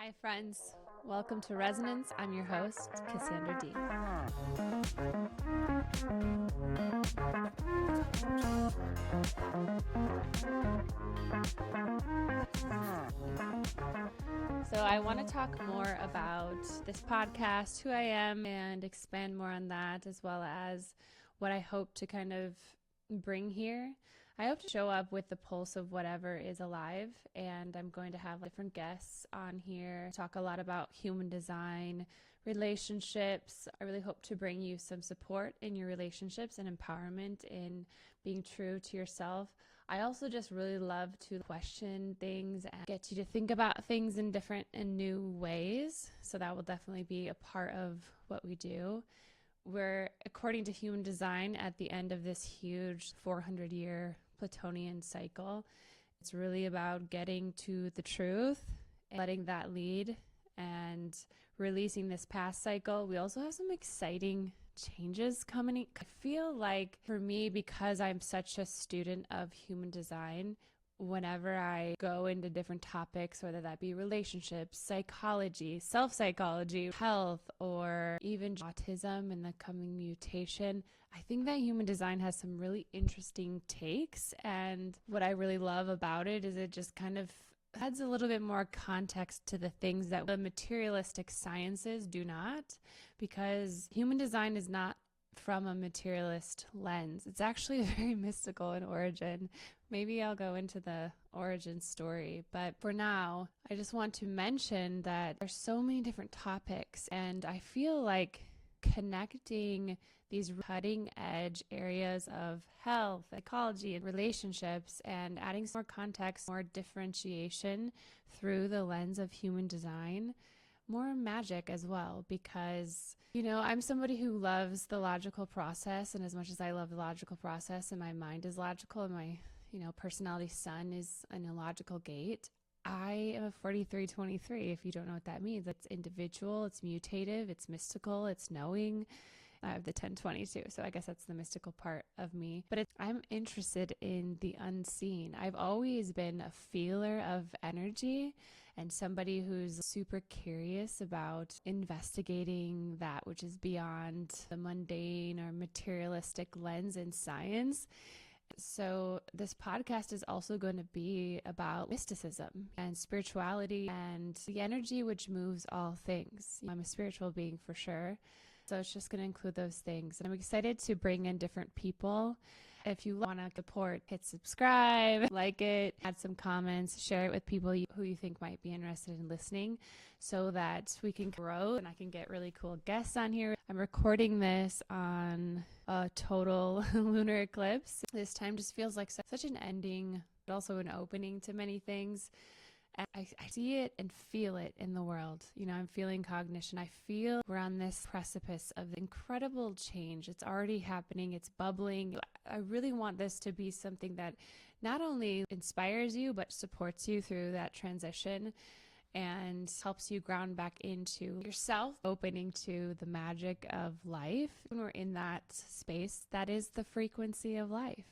Hi, friends. Welcome to Resonance. I'm your host, Cassandra D. So I want to talk more about this podcast, who I am, and expand more on that, as well as what I hope to kind of bring here. I hope to show up with the pulse of whatever is alive, and I'm going to have different guests on here, talk a lot about human design, relationships. I really hope to bring you some support in your relationships and empowerment in being true to yourself. I also just really love to question things and get you to think about things in different and new ways. So that will definitely be a part of what we do. We're, according to human design, at the end of this huge 400-year Plutonian cycle. It's really about getting to the truth, letting that lead, and releasing this past cycle. We also have some exciting changes coming. I feel like for me, because I'm such a student of human design, whenever I go into different topics, whether that be relationships, psychology, self-psychology, health, or even autism and the coming mutation, I think that human design has some really interesting takes. And what I really love about it is it just kind of adds a little bit more context to the things that the materialistic sciences do not, because human design is not from a materialist lens. It's actually very mystical in origin. Maybe I'll go into the origin story, but for now, I just want to mention that there's so many different topics, and I feel like connecting these cutting edge areas of health, psychology, and relationships, and adding some more context, more differentiation through the lens of human design, more magic as well, because, I'm somebody who loves the logical process, and as much as I love the logical process and my mind is logical and my, personality sun is an illogical gate, I am a 4323. If you don't know what that means, it's individual, it's mutative, it's mystical, it's knowing. I have the 1022, so I guess that's the mystical part of me. But I'm interested in the unseen. I've always been a feeler of energy and somebody who's super curious about investigating that which is beyond the mundane or materialistic lens in science. So this podcast is also going to be about mysticism and spirituality and the energy which moves all things. I'm a spiritual being for sure. So it's just going to include those things. And I'm excited to bring in different people. If you want to support, hit subscribe, like it, add some comments, share it with people who you think might be interested in listening so that we can grow and I can get really cool guests on here. I'm recording this on a total lunar eclipse. This time just feels like such an ending, but also an opening to many things. And I see it and feel it in the world. I'm feeling cognition. I feel we're on this precipice of incredible change. It's already happening. It's bubbling. I really want this to be something that not only inspires you, but supports you through that transition and helps you ground back into yourself, opening to the magic of life. When we're in that space, that is the frequency of life.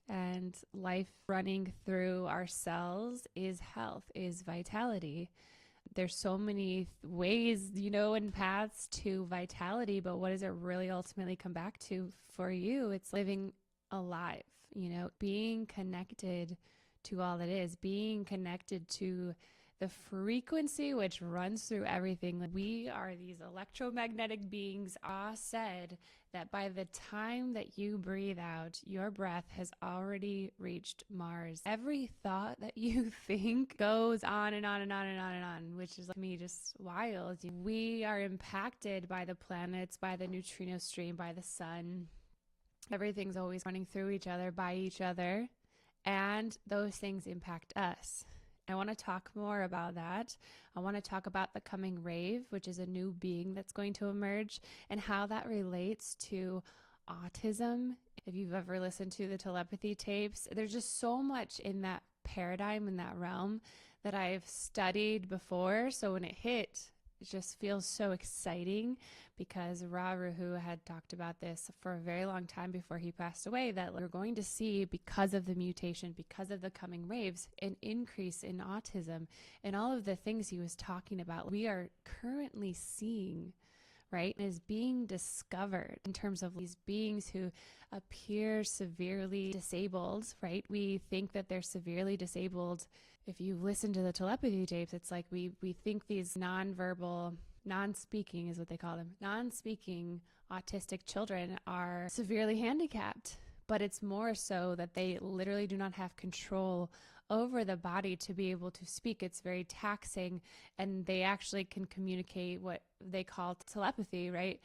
And life running through our cells is health, is vitality. There's so many ways, and paths to vitality, but what does it really ultimately come back to for you? It's living alive, being connected to all that is, being connected to the frequency which runs through everything. We are these electromagnetic beings. Ah said that by the time that you breathe out, your breath has already reached Mars. Every thought that you think goes on and on and on and on and on, which is, like, me, just wild. We are impacted by the planets, by the neutrino stream, by the sun. Everything's always running through each other, by each other, and those things impact us. I want to talk more about that. I want to talk about the coming Rave, which is a new being that's going to emerge, and how that relates to autism. If you've ever listened to the Telepathy tapes, there's just so much in that paradigm, in that realm, that I've studied before. So when it hit, just feels so exciting because Ra Ruhu had talked about this for a very long time before he passed away, that we're going to see, because of the mutation, because of the coming raves, an increase in autism and all of the things he was talking about. We are currently seeing, right, is being discovered in terms of these beings who appear severely disabled, right? We think that they're severely disabled. If you listen to the telepathy tapes, it's like we think these nonverbal, non-speaking is what they call them, non-speaking autistic children are severely handicapped. But it's more so that they literally do not have control over the body to be able to speak. It's very taxing, and they actually can communicate what they call telepathy, right?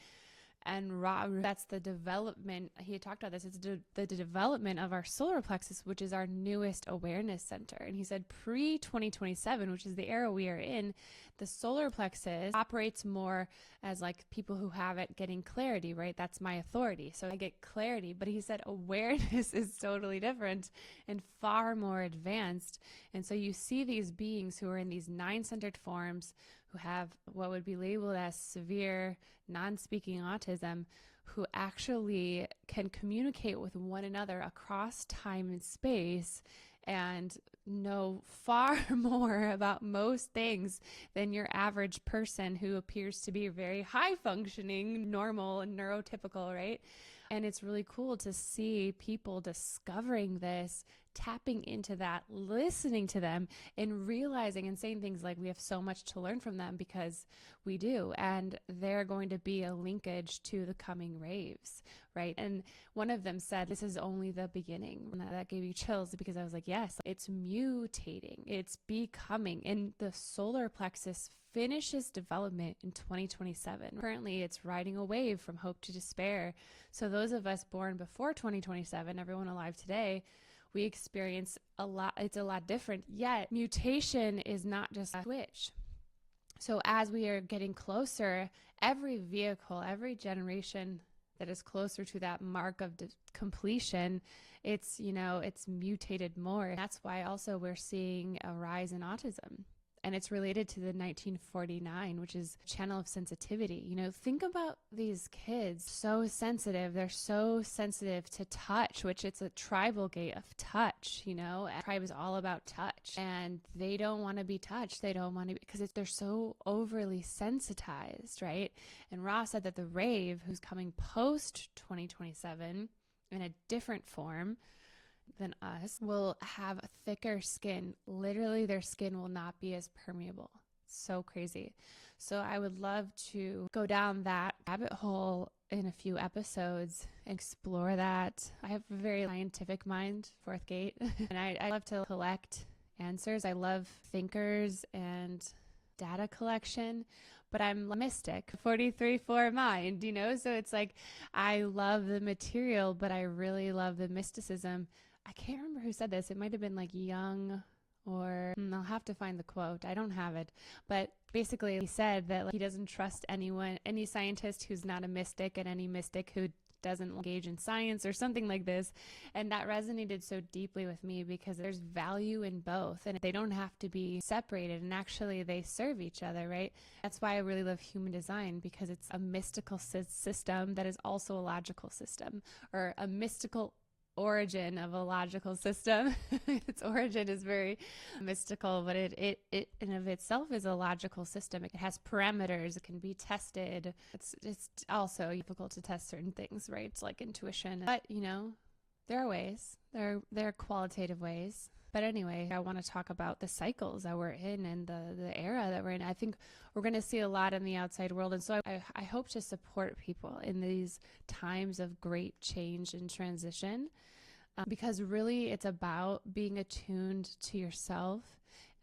And that's the development. He talked about this. It's the development of our solar plexus, which is our newest awareness center. And he said pre-2027, which is the era we are in, the solar plexus operates more as like people who have it getting clarity, right? That's my authority. So I get clarity. But he said awareness is totally different and far more advanced. And so you see these beings who are in these 9-centered forms, who have what would be labeled as severe non-speaking autism, who actually can communicate with one another across time and space and know far more about most things than your average person who appears to be very high functioning, normal, and neurotypical, right? And it's really cool to see people discovering this, tapping into that, listening to them, and realizing and saying things like we have so much to learn from them, because we do. And they're going to be a linkage to the coming raves, right? And one of them said, this is only the beginning. And that gave you chills, because I was like, yes, it's mutating, it's becoming. And the solar plexus finishes development in 2027. Currently, it's riding a wave from hope to despair. So those of us born before 2027, everyone alive today, we experience a lot. It's a lot different. Yet mutation is not just a switch. So as we are getting closer, every vehicle, every generation that is closer to that mark of completion, it's mutated more. That's why also we're seeing a rise in autism. And it's related to the 1949, which is channel of sensitivity. Think about these kids, so sensitive. They're so sensitive to touch, which it's a tribal gate of touch, tribe is all about touch, and they don't want to be touched. They don't want to, because they're so overly sensitized, right? And Ross said that the Rave, who's coming post 2027 in a different form than us, will have a thicker skin. Literally, their skin will not be as permeable. So crazy. So I would love to go down that rabbit hole in a few episodes, explore that. I have a very scientific mind, fourth gate, and I love to collect answers. I love thinkers and data collection, but I'm a mystic, 43-4 mind, so it's like I love the material, but I really love the mysticism. I can't remember who said this. It might have been like Jung, or I'll have to find the quote. I don't have it. But basically he said that he doesn't trust anyone, any scientist who's not a mystic, and any mystic who doesn't engage in science or something like this. And that resonated so deeply with me, because there's value in both, and they don't have to be separated, and actually they serve each other, right? That's why I really love human design, because it's a mystical system that is also a logical system, or a mystical origin of a logical system. Its origin is very mystical, but it in of itself is a logical system. It has parameters. It can be tested. It's also difficult to test certain things, right? It's like intuition. But there are ways. There are qualitative ways. But anyway, I want to talk about the cycles that we're in and the era that we're in. I think we're going to see a lot in the outside world. And so I hope to support people in these times of great change and transition, because really it's about being attuned to yourself.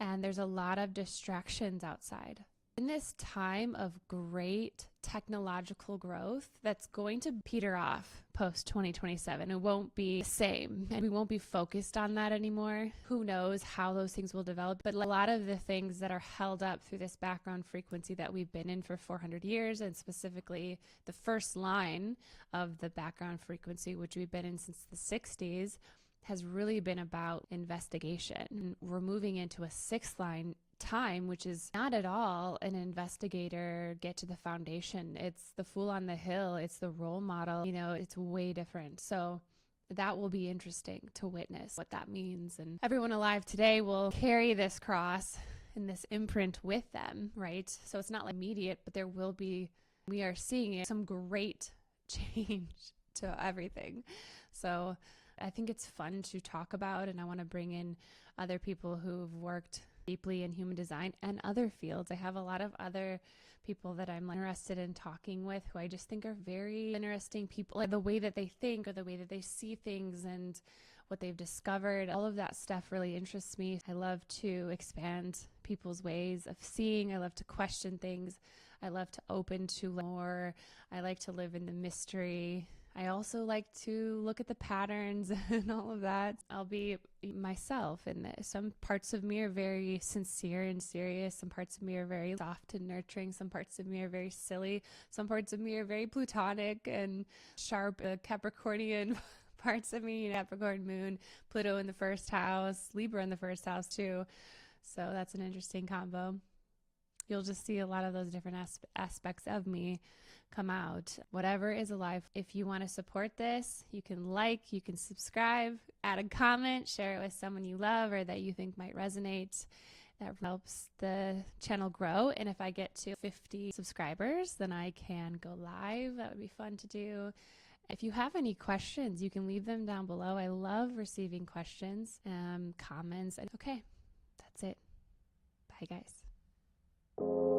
And there's a lot of distractions outside. In this time of great technological growth that's going to peter off post 2027, it won't be the same, and we won't be focused on that anymore. Who knows how those things will develop, but a lot of the things that are held up through this background frequency that we've been in for 400 years, and specifically the first line of the background frequency, which we've been in since the 60s, has really been about investigation. And we're moving into a sixth line time, which is not at all an investigator get to the foundation. It's the fool on the hill. It's the role model. It's way different. So that will be interesting to witness what that means. And everyone alive today will carry this cross and this imprint with them, right? So it's not like immediate, but we are seeing some great change to everything. So I think it's fun to talk about, and I want to bring in other people who've worked deeply in human design and other fields. I have a lot of other people that I'm interested in talking with who I just think are very interesting people, like the way that they think or the way that they see things and what they've discovered. All of that stuff really interests me. I love to expand people's ways of seeing. I love to question things. I love to open to more. I like to live in the mystery. I also like to look at the patterns and all of that. I'll be myself in this. Some parts of me are very sincere and serious. Some parts of me are very soft and nurturing. Some parts of me are very silly. Some parts of me are very Plutonic and sharp, Capricornian parts of me. Capricorn moon, Pluto in the first house, Libra in the first house too. So that's an interesting combo. You'll just see a lot of those different aspects of me come out. Whatever is alive. If you want to support this, you can you can subscribe, add a comment, share it with someone you love or that you think might resonate. That helps the channel grow. And if I get to 50 subscribers, then I can go live. That would be fun to do. If you have any questions, you can leave them down below. I love receiving questions, comments. Okay, that's it. Bye, guys.